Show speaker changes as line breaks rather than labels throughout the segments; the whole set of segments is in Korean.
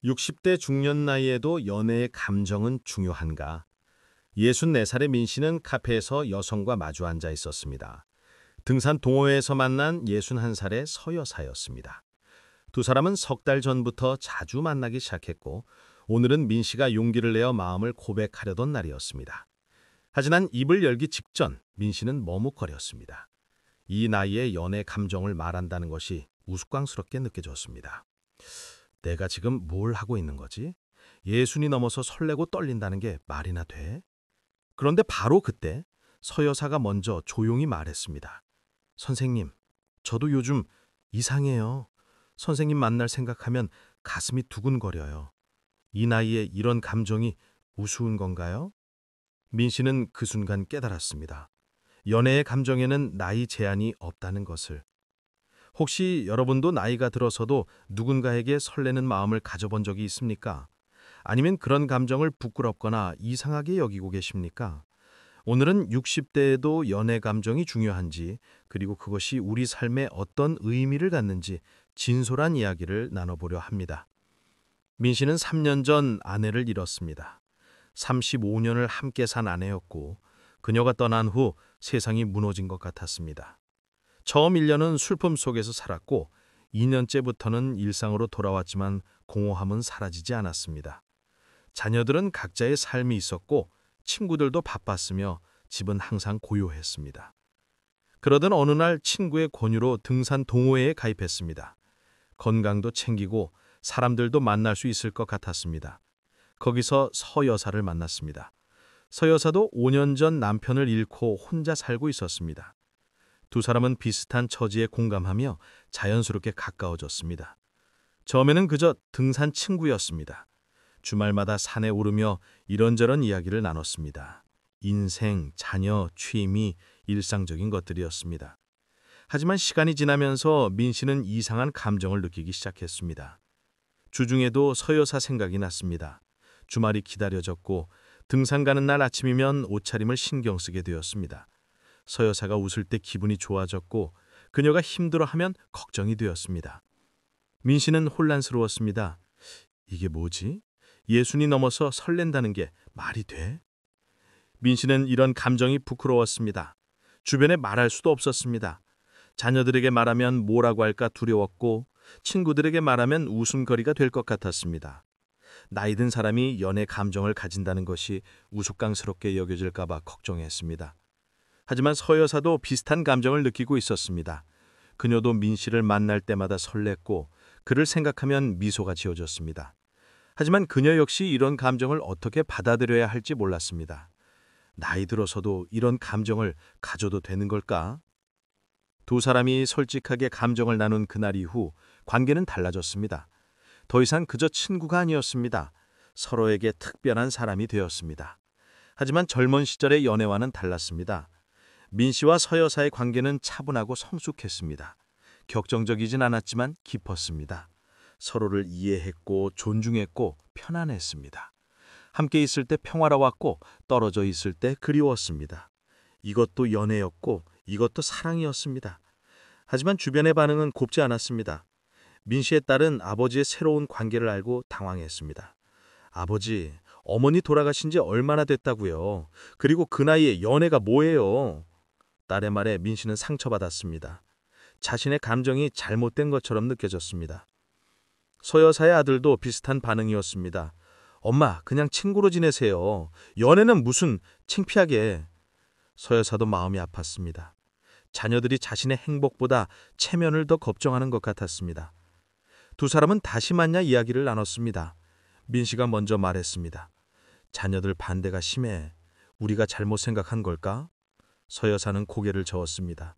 60대 중년 나이에도 연애의 감정은 중요한가? 64살의 민 씨는 카페에서 여성과 마주 앉아 있었습니다. 등산 동호회에서 만난 61살의 서 여사였습니다. 두 사람은 석 달 전부터 자주 만나기 시작했고, 오늘은 민 씨가 용기를 내어 마음을 고백하려던 날이었습니다. 하지만 입을 열기 직전 민 씨는 머뭇거렸습니다. 이 나이에 연애 감정을 말한다는 것이 우스꽝스럽게 느껴졌습니다. 내가 지금 뭘 하고 있는 거지? 예순이 넘어서 설레고 떨린다는 게 말이나 돼? 그런데 바로 그때 서 여사가 먼저 조용히 말했습니다. 선생님, 저도 요즘 이상해요. 선생님 만날 생각하면 가슴이 두근거려요. 이 나이에 이런 감정이 우스운 건가요? 민 씨는 그 순간 깨달았습니다. 연애의 감정에는 나이 제한이 없다는 것을. 혹시 여러분도 나이가 들어서도 누군가에게 설레는 마음을 가져본 적이 있습니까? 아니면 그런 감정을 부끄럽거나 이상하게 여기고 계십니까? 오늘은 60대에도 연애 감정이 중요한지, 그리고 그것이 우리 삶에 어떤 의미를 갖는지 진솔한 이야기를 나눠보려 합니다. 민 씨는 3년 전 아내를 잃었습니다. 35년을 함께 산 아내였고, 그녀가 떠난 후 세상이 무너진 것 같았습니다. 처음 1년은 슬픔 속에서 살았고 2년째부터는 일상으로 돌아왔지만 공허함은 사라지지 않았습니다. 자녀들은 각자의 삶이 있었고 친구들도 바빴으며 집은 항상 고요했습니다. 그러던 어느 날 친구의 권유로 등산 동호회에 가입했습니다. 건강도 챙기고 사람들도 만날 수 있을 것 같았습니다. 거기서 서 여사를 만났습니다. 서 여사도 5년 전 남편을 잃고 혼자 살고 있었습니다. 두 사람은 비슷한 처지에 공감하며 자연스럽게 가까워졌습니다. 처음에는 그저 등산 친구였습니다. 주말마다 산에 오르며 이런저런 이야기를 나눴습니다. 인생, 자녀, 취미, 일상적인 것들이었습니다. 하지만 시간이 지나면서 민 씨는 이상한 감정을 느끼기 시작했습니다. 주중에도 서 여사 생각이 났습니다. 주말이 기다려졌고 등산 가는 날 아침이면 옷차림을 신경 쓰게 되었습니다. 서 여사가 웃을 때 기분이 좋아졌고 그녀가 힘들어하면 걱정이 되었습니다. 민 씨는 혼란스러웠습니다. 이게 뭐지? 예순이 넘어서 설렌다는 게 말이 돼? 민 씨는 이런 감정이 부끄러웠습니다. 주변에 말할 수도 없었습니다. 자녀들에게 말하면 뭐라고 할까 두려웠고 친구들에게 말하면 웃음거리가 될 것 같았습니다. 나이 든 사람이 연애 감정을 가진다는 것이 우스꽝스럽게 여겨질까 봐 걱정했습니다. 하지만 서 여사도 비슷한 감정을 느끼고 있었습니다. 그녀도 민 씨를 만날 때마다 설렜고 그를 생각하면 미소가 지어졌습니다. 하지만 그녀 역시 이런 감정을 어떻게 받아들여야 할지 몰랐습니다. 나이 들어서도 이런 감정을 가져도 되는 걸까? 두 사람이 솔직하게 감정을 나눈 그날 이후 관계는 달라졌습니다. 더 이상 그저 친구가 아니었습니다. 서로에게 특별한 사람이 되었습니다. 하지만 젊은 시절의 연애와는 달랐습니다. 민 씨와 서 여사의 관계는 차분하고 성숙했습니다. 격정적이진 않았지만 깊었습니다. 서로를 이해했고 존중했고 편안했습니다. 함께 있을 때 평화로웠고 떨어져 있을 때 그리웠습니다. 이것도 연애였고 이것도 사랑이었습니다. 하지만 주변의 반응은 곱지 않았습니다. 민 씨의 딸은 아버지의 새로운 관계를 알고 당황했습니다. 아버지, 어머니 돌아가신 지 얼마나 됐다고요? 그리고 그 나이에 연애가 뭐예요? 딸의 말에 민 씨는 상처받았습니다. 자신의 감정이 잘못된 것처럼 느껴졌습니다. 서 여사의 아들도 비슷한 반응이었습니다. 엄마, 그냥 친구로 지내세요. 연애는 무슨 창피하게. 서 여사도 마음이 아팠습니다. 자녀들이 자신의 행복보다 체면을 더 걱정하는 것 같았습니다. 두 사람은 다시 만나 이야기를 나눴습니다. 민 씨가 먼저 말했습니다. 자녀들 반대가 심해. 우리가 잘못 생각한 걸까? 서 여사는 고개를 저었습니다.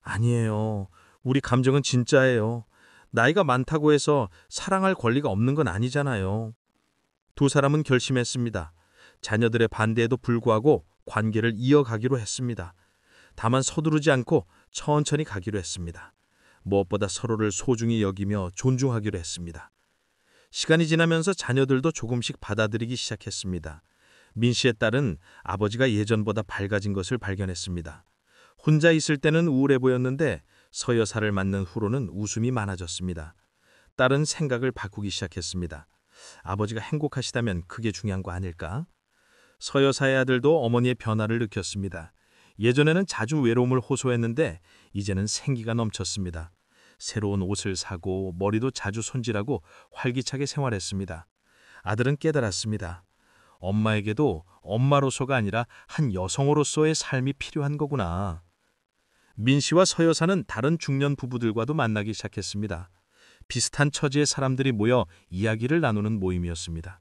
아니에요. 우리 감정은 진짜예요. 나이가 많다고 해서 사랑할 권리가 없는 건 아니잖아요. 두 사람은 결심했습니다. 자녀들의 반대에도 불구하고 관계를 이어가기로 했습니다. 다만 서두르지 않고 천천히 가기로 했습니다. 무엇보다 서로를 소중히 여기며 존중하기로 했습니다. 시간이 지나면서 자녀들도 조금씩 받아들이기 시작했습니다. 민 씨의 딸은 아버지가 예전보다 밝아진 것을 발견했습니다. 혼자 있을 때는 우울해 보였는데 서 여사를 만난 후로는 웃음이 많아졌습니다. 딸은 생각을 바꾸기 시작했습니다. 아버지가 행복하시다면 그게 중요한 거 아닐까? 서여사의 아들도 어머니의 변화를 느꼈습니다. 예전에는 자주 외로움을 호소했는데 이제는 생기가 넘쳤습니다. 새로운 옷을 사고 머리도 자주 손질하고 활기차게 생활했습니다. 아들은 깨달았습니다. 엄마에게도 엄마로서가 아니라 한 여성으로서의 삶이 필요한 거구나. 민 씨와 서 여사는 다른 중년 부부들과도 만나기 시작했습니다. 비슷한 처지의 사람들이 모여 이야기를 나누는 모임이었습니다.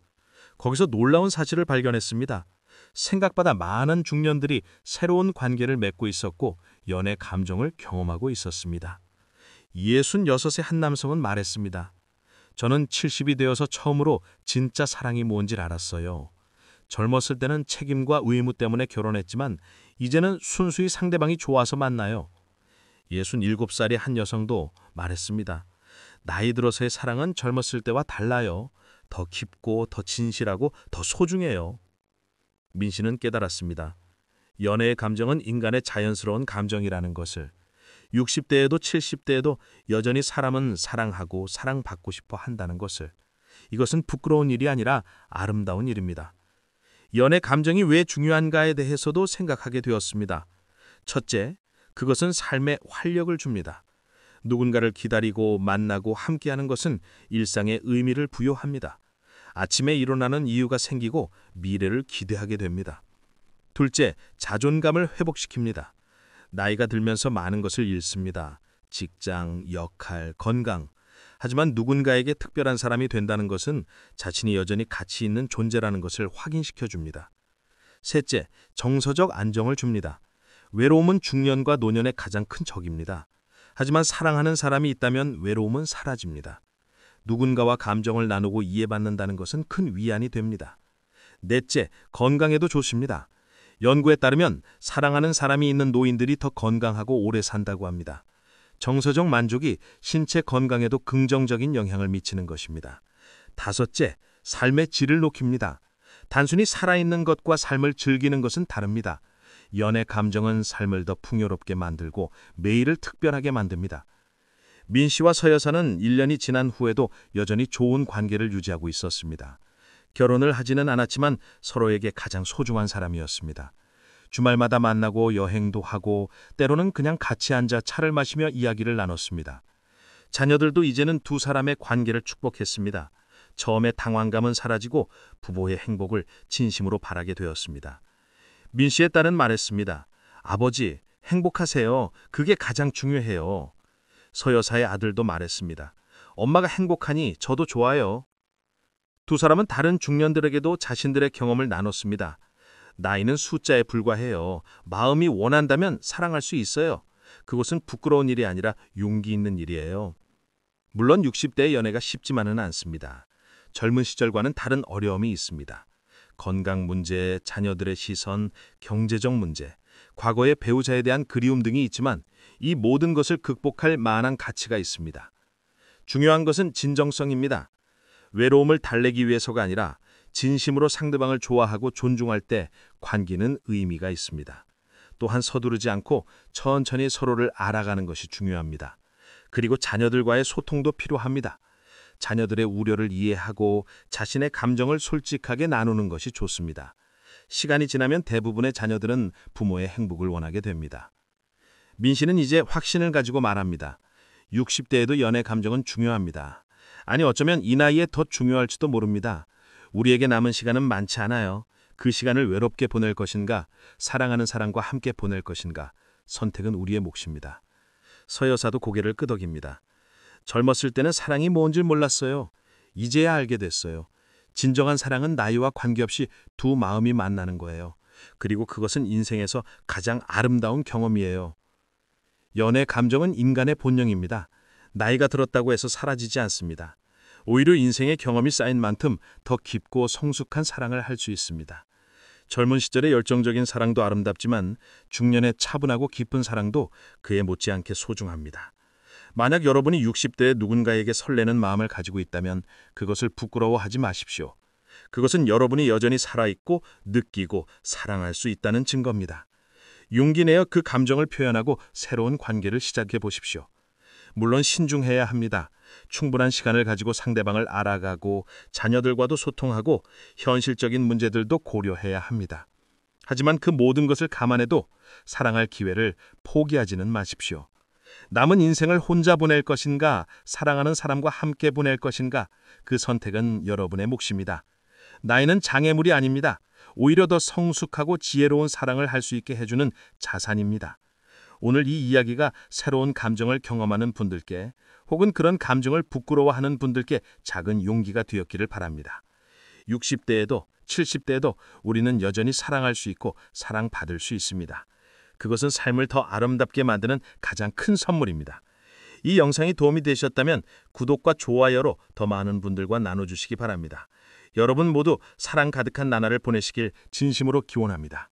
거기서 놀라운 사실을 발견했습니다. 생각보다 많은 중년들이 새로운 관계를 맺고 있었고 연애 감정을 경험하고 있었습니다. 66의 한 남성은 말했습니다. 저는 70이 되어서 처음으로 진짜 사랑이 뭔지 알았어요. 젊었을 때는 책임과 의무 때문에 결혼했지만 이제는 순수히 상대방이 좋아서 만나요. 67살의 한 여성도 말했습니다. 나이 들어서의 사랑은 젊었을 때와 달라요. 더 깊고 더 진실하고 더 소중해요. 민 씨는 깨달았습니다. 연애의 감정은 인간의 자연스러운 감정이라는 것을. 60대에도 70대에도 여전히 사람은 사랑하고 사랑받고 싶어 한다는 것을. 이것은 부끄러운 일이 아니라 아름다운 일입니다. 연애 감정이 왜 중요한가에 대해서도 생각하게 되었습니다. 첫째, 그것은 삶에 활력을 줍니다. 누군가를 기다리고 만나고 함께하는 것은 일상에 의미를 부여합니다. 아침에 일어나는 이유가 생기고 미래를 기대하게 됩니다. 둘째, 자존감을 회복시킵니다. 나이가 들면서 많은 것을 잃습니다. 직장, 역할, 건강. 하지만 누군가에게 특별한 사람이 된다는 것은 자신이 여전히 가치 있는 존재라는 것을 확인시켜 줍니다. 셋째, 정서적 안정을 줍니다. 외로움은 중년과 노년의 가장 큰 적입니다. 하지만 사랑하는 사람이 있다면 외로움은 사라집니다. 누군가와 감정을 나누고 이해받는다는 것은 큰 위안이 됩니다. 넷째, 건강에도 좋습니다. 연구에 따르면 사랑하는 사람이 있는 노인들이 더 건강하고 오래 산다고 합니다. 정서적 만족이 신체 건강에도 긍정적인 영향을 미치는 것입니다. 다섯째, 삶의 질을 높입니다. 단순히 살아있는 것과 삶을 즐기는 것은 다릅니다. 연애 감정은 삶을 더 풍요롭게 만들고 매일을 특별하게 만듭니다. 민 씨와 서 여사는 1년이 지난 후에도 여전히 좋은 관계를 유지하고 있었습니다. 결혼을 하지는 않았지만 서로에게 가장 소중한 사람이었습니다. 주말마다 만나고 여행도 하고 때로는 그냥 같이 앉아 차를 마시며 이야기를 나눴습니다. 자녀들도 이제는 두 사람의 관계를 축복했습니다. 처음에 당황감은 사라지고 부부의 행복을 진심으로 바라게 되었습니다. 민 씨의 딸은 말했습니다. 아버지, 행복하세요. 그게 가장 중요해요. 서 여사의 아들도 말했습니다. 엄마가 행복하니 저도 좋아요. 두 사람은 다른 중년들에게도 자신들의 경험을 나눴습니다. 나이는 숫자에 불과해요. 마음이 원한다면 사랑할 수 있어요. 그것은 부끄러운 일이 아니라 용기 있는 일이에요. 물론 60대의 연애가 쉽지만은 않습니다. 젊은 시절과는 다른 어려움이 있습니다. 건강 문제, 자녀들의 시선, 경제적 문제, 과거의 배우자에 대한 그리움 등이 있지만 이 모든 것을 극복할 만한 가치가 있습니다. 중요한 것은 진정성입니다. 외로움을 달래기 위해서가 아니라 진심으로 상대방을 좋아하고 존중할 때 관계는 의미가 있습니다. 또한 서두르지 않고 천천히 서로를 알아가는 것이 중요합니다. 그리고 자녀들과의 소통도 필요합니다. 자녀들의 우려를 이해하고 자신의 감정을 솔직하게 나누는 것이 좋습니다. 시간이 지나면 대부분의 자녀들은 부모의 행복을 원하게 됩니다. 민 씨는 이제 확신을 가지고 말합니다. 60대에도 연애 감정은 중요합니다. 아니 어쩌면 이 나이에 더 중요할지도 모릅니다. 우리에게 남은 시간은 많지 않아요. 그 시간을 외롭게 보낼 것인가, 사랑하는 사람과 함께 보낼 것인가, 선택은 우리의 몫입니다. 서 여사도 고개를 끄덕입니다. 젊었을 때는 사랑이 뭔지 몰랐어요. 이제야 알게 됐어요. 진정한 사랑은 나이와 관계없이 두 마음이 만나는 거예요. 그리고 그것은 인생에서 가장 아름다운 경험이에요. 연애 감정은 인간의 본능입니다. 나이가 들었다고 해서 사라지지 않습니다. 오히려 인생의 경험이 쌓인 만큼 더 깊고 성숙한 사랑을 할 수 있습니다. 젊은 시절의 열정적인 사랑도 아름답지만 중년의 차분하고 깊은 사랑도 그에 못지않게 소중합니다. 만약 여러분이 60대에 누군가에게 설레는 마음을 가지고 있다면 그것을 부끄러워하지 마십시오. 그것은 여러분이 여전히 살아있고 느끼고 사랑할 수 있다는 증거입니다. 용기 내어 그 감정을 표현하고 새로운 관계를 시작해 보십시오. 물론 신중해야 합니다.
충분한 시간을 가지고 상대방을 알아가고 자녀들과도 소통하고 현실적인 문제들도 고려해야 합니다. 하지만 그 모든 것을 감안해도 사랑할 기회를 포기하지는 마십시오. 남은 인생을 혼자 보낼 것인가, 사랑하는 사람과 함께 보낼 것인가, 그 선택은 여러분의 몫입니다. 나이는 장애물이 아닙니다. 오히려 더 성숙하고 지혜로운 사랑을 할 수 있게 해주는 자산입니다. 오늘 이 이야기가 새로운 감정을 경험하는 분들께 혹은 그런 감정을 부끄러워하는 분들께 작은 용기가 되었기를 바랍니다. 60대에도 70대에도 우리는 여전히 사랑할 수 있고 사랑받을 수 있습니다. 그것은 삶을 더 아름답게 만드는 가장 큰 선물입니다. 이 영상이 도움이 되셨다면 구독과 좋아요로 더 많은 분들과 나눠주시기 바랍니다. 여러분 모두 사랑 가득한 나날을 보내시길 진심으로 기원합니다.